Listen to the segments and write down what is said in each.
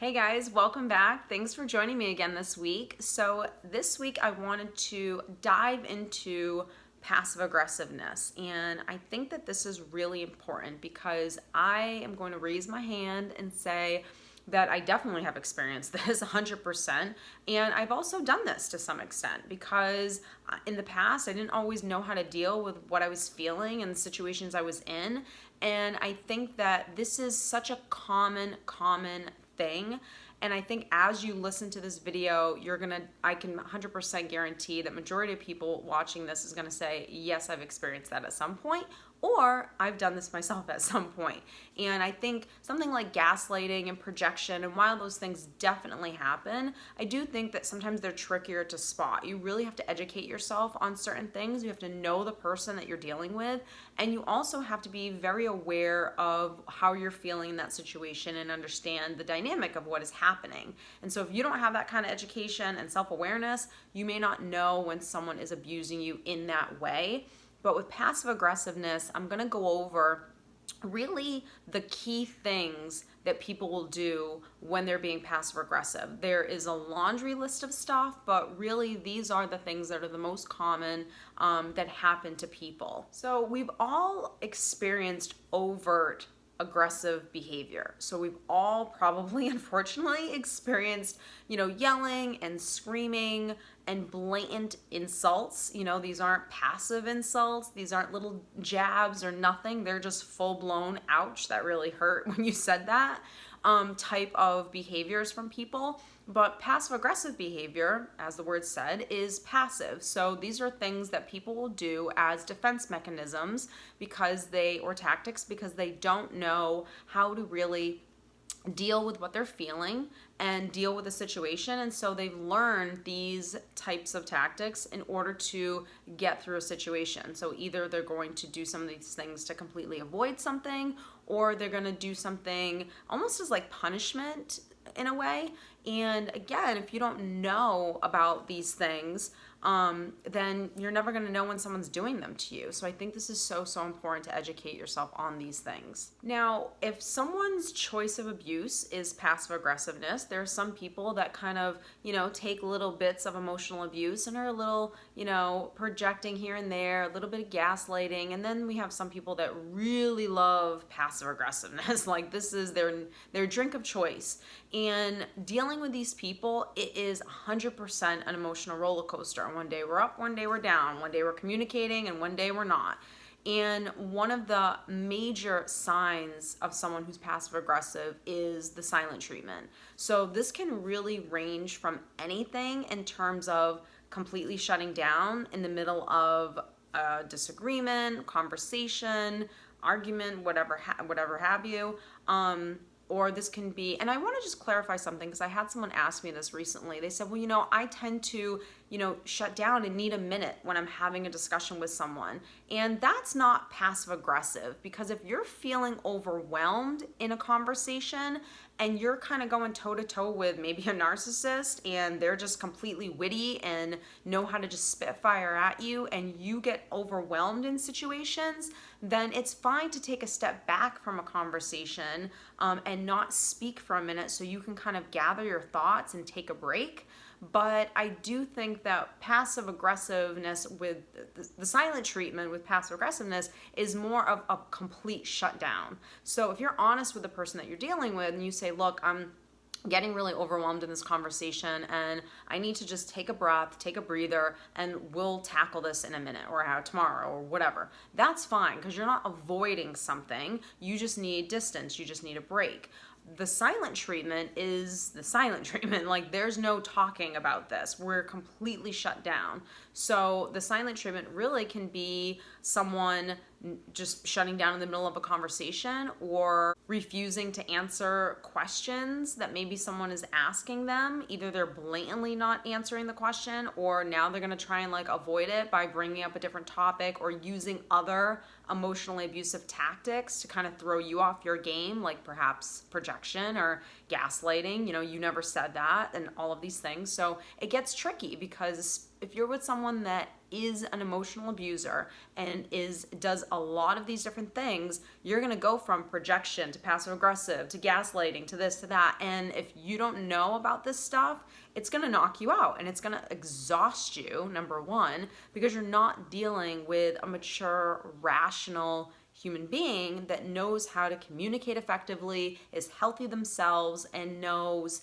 Hey guys, welcome back. Thanks for joining me again this week. So this week I wanted to dive into passive aggressiveness, and I think that this is really important because I am going to raise my hand and say that I definitely have experienced this 100%, and I've also done this to some extent because in the past I didn't always know how to deal with what I was feeling and the situations I was in, and I think that this is such a common thing. And I think as you listen to this video, I can 100% guarantee that majority of people watching this is gonna say, yes, I've experienced that at some point, or I've done this myself at some point. And I think something like gaslighting and projection, and while those things definitely happen, I do think that sometimes they're trickier to spot. You really have to educate yourself on certain things. You have to know the person that you're dealing with, and you also have to be very aware of how you're feeling in that situation and understand the dynamic of what is happening. And so if you don't have that kind of education and self-awareness, you may not know when someone is abusing you in that way. But with passive aggressiveness, I'm gonna go over really the key things that people will do when they're being passive aggressive. There is a laundry list of stuff, but really these are the things that are the most common that happen to people. So we've all experienced overt aggressive behavior. So we've all probably, unfortunately, experienced, yelling and screaming and blatant insults. These aren't passive insults. These aren't little jabs or nothing. They're just full-blown, ouch, that really hurt when you said that, type of behaviors from people. But passive aggressive behavior, as the word said, is passive. So these are things that people will do as defense mechanisms or tactics because they don't know how to really deal with what they're feeling and deal with the situation. And so they've learned these types of tactics in order to get through a situation. So either they're going to do some of these things to completely avoid something, or they're going to do something almost as like punishment in a way. And again, if you don't know about these things, then you're never going to know when someone's doing them to you. So I think this is so important to educate yourself on these things. Now, if someone's choice of abuse is passive aggressiveness, there are some people that kind of, take little bits of emotional abuse and are a little, projecting here and there, a little bit of gaslighting. And then we have some people that really love passive aggressiveness. Like this is their drink of choice. And dealing with these people, it is 100% an emotional roller coaster. One day we're up, one day we're down, one day we're communicating, and one day we're not. And one of the major signs of someone who's passive aggressive is the silent treatment. So this can really range from anything in terms of completely shutting down in the middle of a disagreement, conversation, argument, whatever have you. Or this can be, and I want to just clarify something because I had someone ask me this recently. They said, well, I tend to, shut down and need a minute when I'm having a discussion with someone. And that's not passive aggressive, because if you're feeling overwhelmed in a conversation and you're kind of going toe to toe with maybe a narcissist and they're just completely witty and know how to just spitfire at you, and you get overwhelmed in situations, then it's fine to take a step back from a conversation and not speak for a minute so you can kind of gather your thoughts and take a break. But I do think that passive aggressiveness with the silent treatment with passive aggressiveness is more of a complete shutdown. So if you're honest with the person that you're dealing with and you say, look, I'm getting really overwhelmed in this conversation and I need to just take a breath, take a breather, and we'll tackle this in a minute or tomorrow or whatever. That's fine, because you're not avoiding something. You just need distance. You just need a break. The silent treatment is the silent treatment. Like there's no talking about this. We're completely shut down. So the silent treatment really can be someone just shutting down in the middle of a conversation or refusing to answer questions that maybe someone is asking them. Either they're blatantly not answering the question, or now they're going to try and avoid it by bringing up a different topic or using other emotionally abusive tactics to kind of throw you off your game, like perhaps projection or gaslighting. You never said that, and all of these things. So it gets tricky because if you're with someone that is an emotional abuser and does a lot of these different things, you're going to go from projection to passive aggressive to gaslighting to this to that. And if you don't know about this stuff, it's going to knock you out and it's going to exhaust you, number one, because you're not dealing with a mature, rational human being that knows how to communicate effectively, is healthy themselves, and knows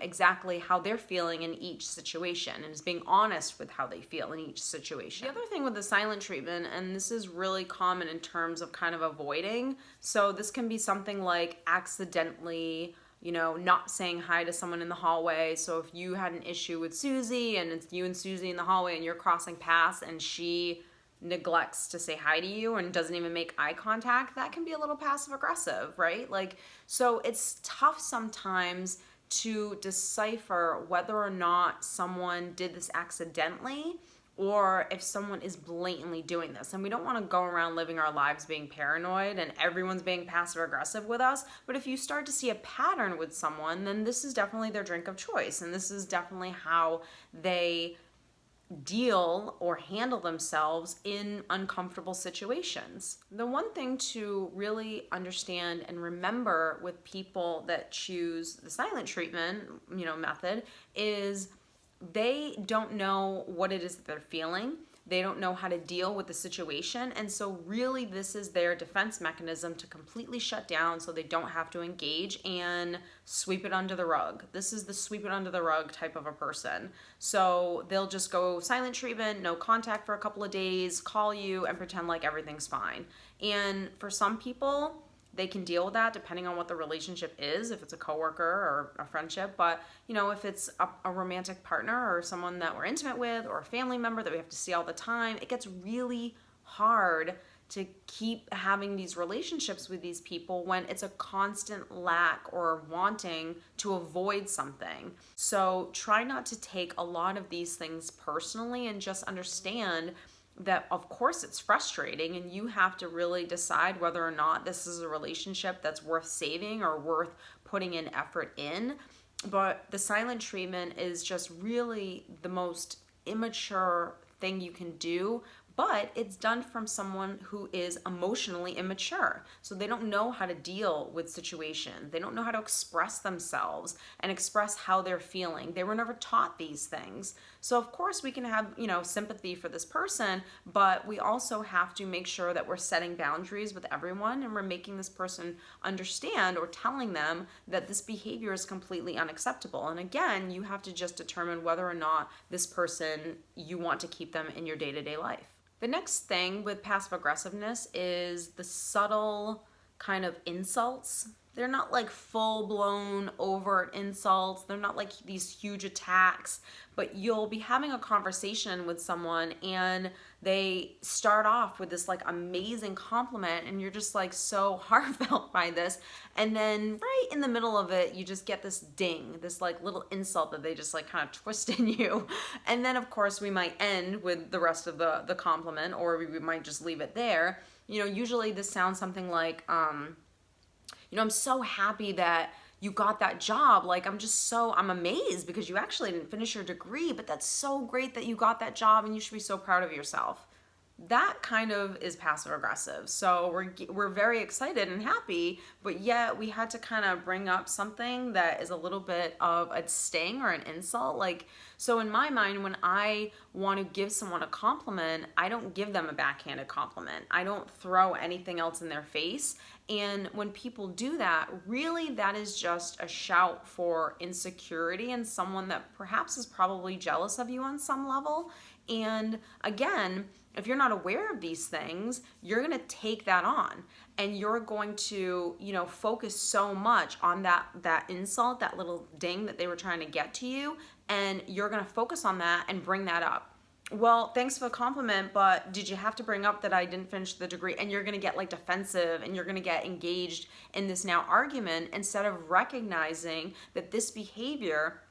exactly how they're feeling in each situation and is being honest with how they feel in each situation. The other thing with the silent treatment, and this is really common in terms of kind of avoiding, so this can be something like accidentally, not saying hi to someone in the hallway. So if you had an issue with Susie and it's you and Susie in the hallway and you're crossing paths and she neglects to say hi to you and doesn't even make eye contact, that can be a little passive aggressive, right? So it's tough sometimes to decipher whether or not someone did this accidentally or if someone is blatantly doing this. And we don't want to go around living our lives being paranoid and everyone's being passive aggressive with us. But if you start to see a pattern with someone, then this is definitely their drink of choice. And this is definitely how they deal or handle themselves in uncomfortable situations. The one thing to really understand and remember with people that choose the silent treatment, method is they don't know what it is that they're feeling. They don't know how to deal with the situation. And so really this is their defense mechanism to completely shut down so they don't have to engage and sweep it under the rug. This is the sweep it under the rug type of a person. So they'll just go silent treatment, no contact for a couple of days, call you and pretend like everything's fine. And for some people, they can deal with that depending on what the relationship is, if it's a coworker or a friendship. But, if it's a romantic partner or someone that we're intimate with or a family member that we have to see all the time, it gets really hard to keep having these relationships with these people when it's a constant lack or wanting to avoid something. So try not to take a lot of these things personally and just understand that of course it's frustrating and you have to really decide whether or not this is a relationship that's worth saving or worth putting in effort in. But the silent treatment is just really the most immature thing you can do, but it's done from someone who is emotionally immature. So they don't know how to deal with situations. They don't know how to express themselves and express how they're feeling. They were never taught these things. So of course we can have, sympathy for this person, but we also have to make sure that we're setting boundaries with everyone and we're making this person understand or telling them that this behavior is completely unacceptable. And again, you have to just determine whether or not this person, you want to keep them in your day-to-day life. The next thing with passive aggressiveness is the subtle kind of insults. They're not like full-blown overt insults. They're not like these huge attacks, but you'll be having a conversation with someone and they start off with this like amazing compliment and you're just like so heartfelt by this. And then right in the middle of it, you just get this ding, this like little insult that they just like kind of twist in you. And then of course we might end with the rest of the compliment, or we might just leave it there. Usually this sounds something like, I'm so happy that you got that job. Like, I'm amazed because you actually didn't finish your degree, but that's so great that you got that job and you should be so proud of yourself. That kind of is passive aggressive. So we're very excited and happy, but yet we had to kind of bring up something that is a little bit of a sting or an insult. So in my mind, when I want to give someone a compliment, I don't give them a backhanded compliment. I don't throw anything else in their face. And when people do that, really that is just a shout for insecurity and someone that perhaps is probably jealous of you on some level. And again, if you're not aware of these things, you're going to take that on and you're going to, focus so much on that insult, that little ding that they were trying to get to you. And you're going to focus on that and bring that up. Well, thanks for the compliment, but did you have to bring up that I didn't finish the degree? And you're going to get like defensive and you're going to get engaged in this now argument instead of recognizing that this behavior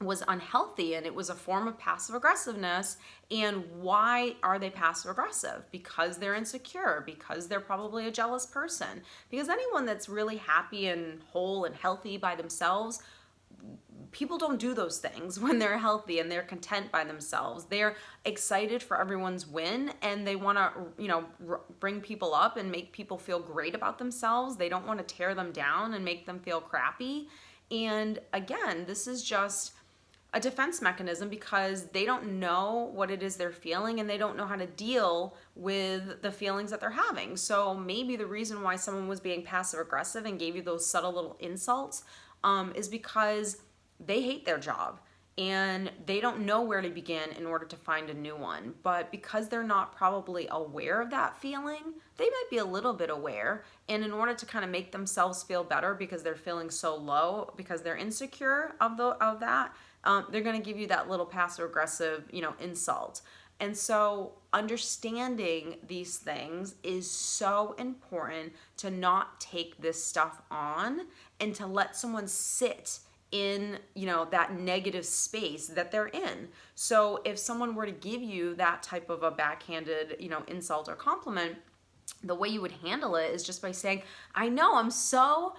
was unhealthy and it was a form of passive aggressiveness. And why are they passive aggressive? Because they're insecure, because they're probably a jealous person. Because anyone that's really happy and whole and healthy by themselves, people don't do those things when they're healthy and they're content by themselves. They're excited for everyone's win, and they want to, bring people up and make people feel great about themselves. They don't want to tear them down and make them feel crappy. And again, this is just a defense mechanism because they don't know what it is they're feeling, and they don't know how to deal with the feelings that they're having. So maybe the reason why someone was being passive aggressive and gave you those subtle little insults is because they hate their job and they don't know where to begin in order to find a new one. But because they're not probably aware of that feeling, they might be a little bit aware. And in order to kind of make themselves feel better because they're feeling so low, because they're insecure of that, they're going to give you that little passive aggressive, insult. And so understanding these things is so important, to not take this stuff on and to let someone sit in, that negative space that they're in. So if someone were to give you that type of a backhanded, insult or compliment, the way you would handle it is just by saying, I know, I'm so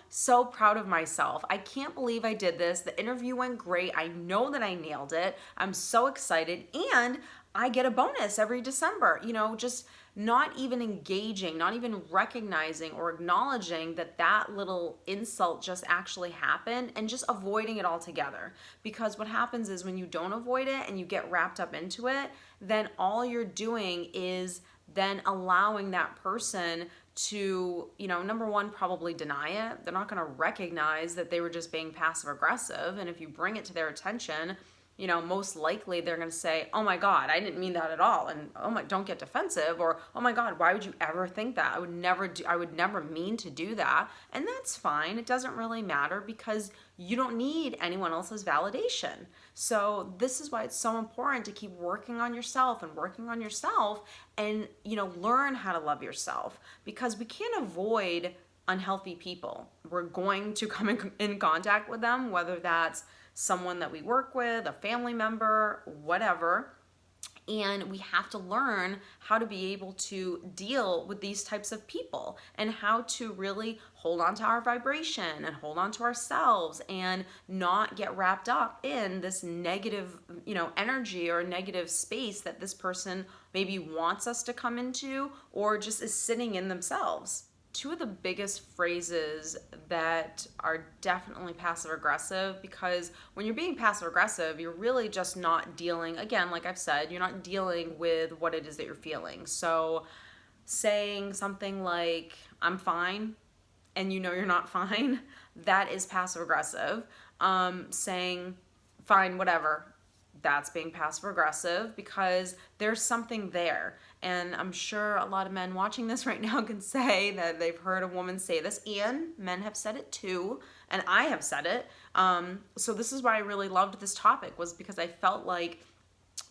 proud of myself. I can't believe I did this. The interview went great. I know that I nailed it. I'm so excited. And I get a bonus every December. Just not even engaging, not even recognizing or acknowledging that little insult just actually happened, and just avoiding it altogether. Because what happens is when you don't avoid it and you get wrapped up into it, then all you're doing is then allowing that person to, number one, probably deny it. They're not going to recognize that they were just being passive aggressive. And if you bring it to their attention, most likely they're going to say, oh my God, I didn't mean that at all. And don't get defensive. Or, oh my God, why would you ever think that? I would never mean to do that. And that's fine. It doesn't really matter because you don't need anyone else's validation. So this is why it's so important to keep working on yourself and learn how to love yourself, because we can't avoid unhealthy people. We're going to come in contact with them, whether that's someone that we work with, a family member, whatever. And we have to learn how to be able to deal with these types of people, and how to really hold on to our vibration and hold on to ourselves, and not get wrapped up in this negative, energy or negative space that this person maybe wants us to come into, or just is sitting in themselves. Two of the biggest phrases that are definitely passive aggressive, because when you're being passive aggressive, you're really just not dealing, again, like I've said, you're not dealing with what it is that you're feeling. So saying something like, I'm fine, and you're not fine, that is passive aggressive. Saying, fine, whatever, that's being passive aggressive, because there's something there. And I'm sure a lot of men watching this right now can say that they've heard a woman say this, and men have said it too, and I have said it. So this is why I really loved this topic, was because I felt like,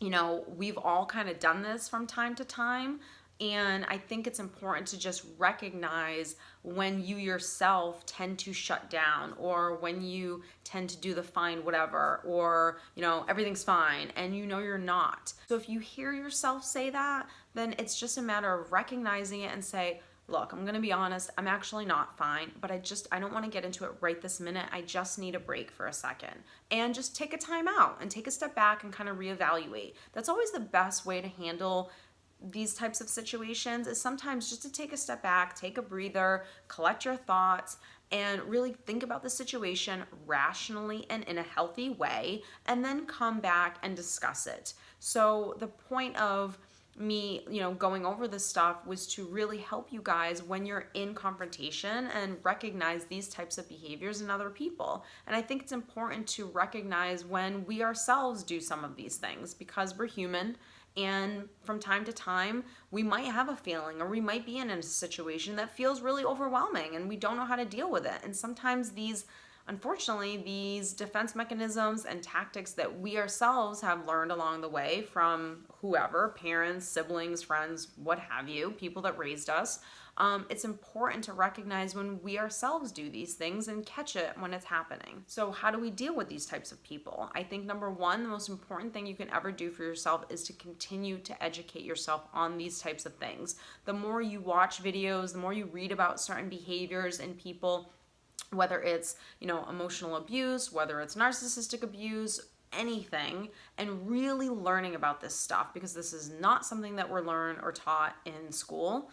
we've all kind of done this from time to time. And I think it's important to just recognize when you yourself tend to shut down, or when you tend to do the fine whatever, or everything's fine, and you're not. So if you hear yourself say that, then it's just a matter of recognizing it and say, look, I'm gonna be honest, I'm actually not fine, but I don't want to get into it right this minute. I just need a break for a second, and just take a time out and take a step back and kind of reevaluate. That's always the best way to handle these types of situations, is sometimes just to take a step back, take a breather, collect your thoughts, and really think about the situation rationally and in a healthy way, and then come back and discuss it. So the point of me, going over this stuff was to really help you guys when you're in confrontation, and recognize these types of behaviors in other people. And I think it's important to recognize when we ourselves do some of these things, because we're human. And from time to time, we might have a feeling, or we might be in a situation that feels really overwhelming, and we don't know how to deal with it. And sometimes unfortunately, these defense mechanisms and tactics that we ourselves have learned along the way from whoever, parents, siblings, friends, what have you, people that raised us, it's important to recognize when we ourselves do these things and catch it when it's happening. So how do we deal with these types of people? I think number one, the most important thing you can ever do for yourself is to continue to educate yourself on these types of things. The more you watch videos, the more you read about certain behaviors in people, whether it's, emotional abuse, whether it's narcissistic abuse, anything, and really learning about this stuff, because this is not something that we're learned or taught in school.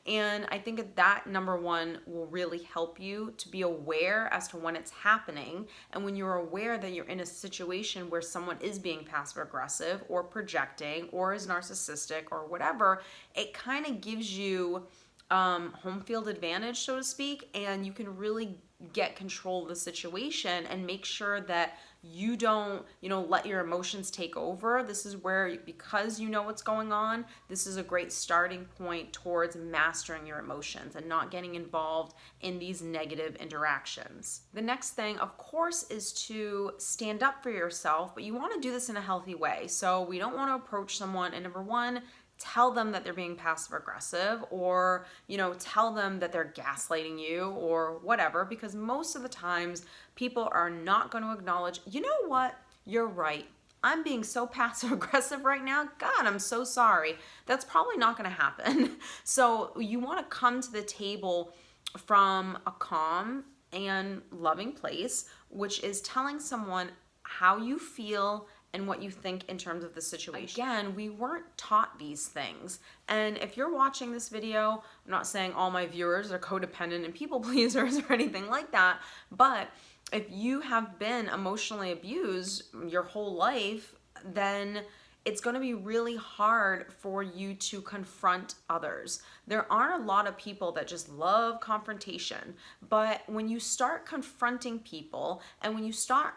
And I think that number one will really help you to be aware as to when it's happening. And when you're aware that you're in a situation where someone is being passive aggressive or projecting or is narcissistic or whatever, it kind of gives you home field advantage, so to speak, and you can really get control of the situation and make sure that you don't, let your emotions take over. This is where, because you know what's going on, this is a great starting point towards mastering your emotions and not getting involved in these negative interactions. The next thing, of course, is to stand up for yourself, but you want to do this in a healthy way. So we don't want to approach someone and, number one, tell them that they're being passive aggressive, or tell them that they're gaslighting you or whatever, because most of the times people are not going to acknowledge, you know what, you're right, I'm being so passive aggressive right now, God, I'm so sorry. That's probably not going to happen. So you want to come to the table from a calm and loving place, which is telling someone how you feel and what you think in terms of the situation. Again, we weren't taught these things. And if you're watching this video, I'm not saying all my viewers are codependent and people pleasers or anything like that, but if you have been emotionally abused your whole life, then it's going to be really hard for you to confront others. There aren't a lot of people that just love confrontation, but when you start confronting people and when you start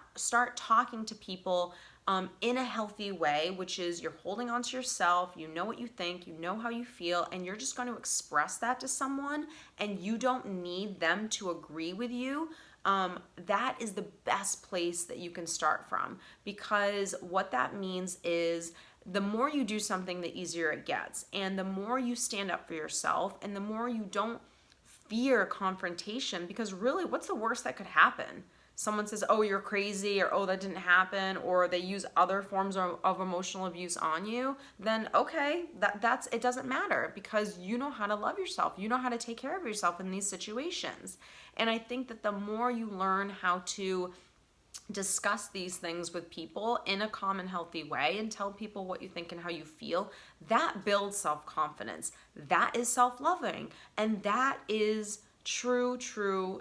talking to people in a healthy way, which is you're holding on to yourself, you know what you think, you know how you feel, and you're just going to express that to someone, and you don't need them to agree with you, that is the best place that you can start from, because what that means is the more you do something, the easier it gets, and the more you stand up for yourself, and the more you don't fear confrontation, because really, what's the worst that could happen? Someone says, oh, you're crazy, or oh, that didn't happen, or they use other forms of emotional abuse on you, then okay, that's it doesn't matter, because you know how to love yourself. You know how to take care of yourself in these situations. And I think that the more you learn how to discuss these things with people in a calm and healthy way and tell people what you think and how you feel, that builds self-confidence. That is self-loving, and that is true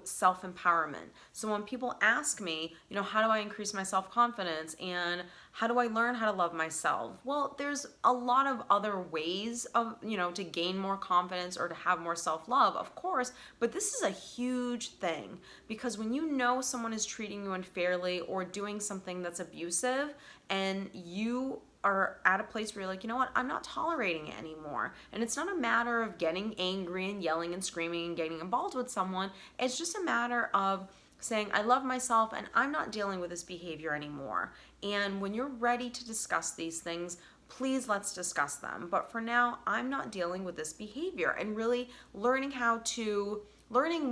self-empowerment. So when people ask me, how do I increase my self-confidence and how do I learn how to love myself? Well, there's a lot of other ways of, to gain more confidence or to have more self-love, of course, but this is a huge thing, because when you know someone is treating you unfairly or doing something that's abusive, and you are at a place where you're like, you know what, I'm not tolerating it anymore. And it's not a matter of getting angry and yelling and screaming and getting involved with someone. It's just a matter of saying, I love myself and I'm not dealing with this behavior anymore. And when you're ready to discuss these things, please let's discuss them. But for now, I'm not dealing with this behavior, and really learning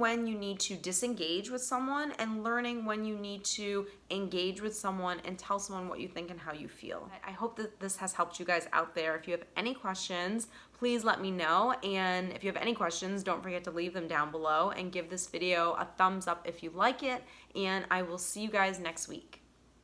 when you need to disengage with someone and learning when you need to engage with someone and tell someone what you think and how you feel. I hope that this has helped you guys out there. If you have any questions, please let me know. And if you have any questions, don't forget to leave them down below and give this video a thumbs up if you like it. And I will see you guys next week.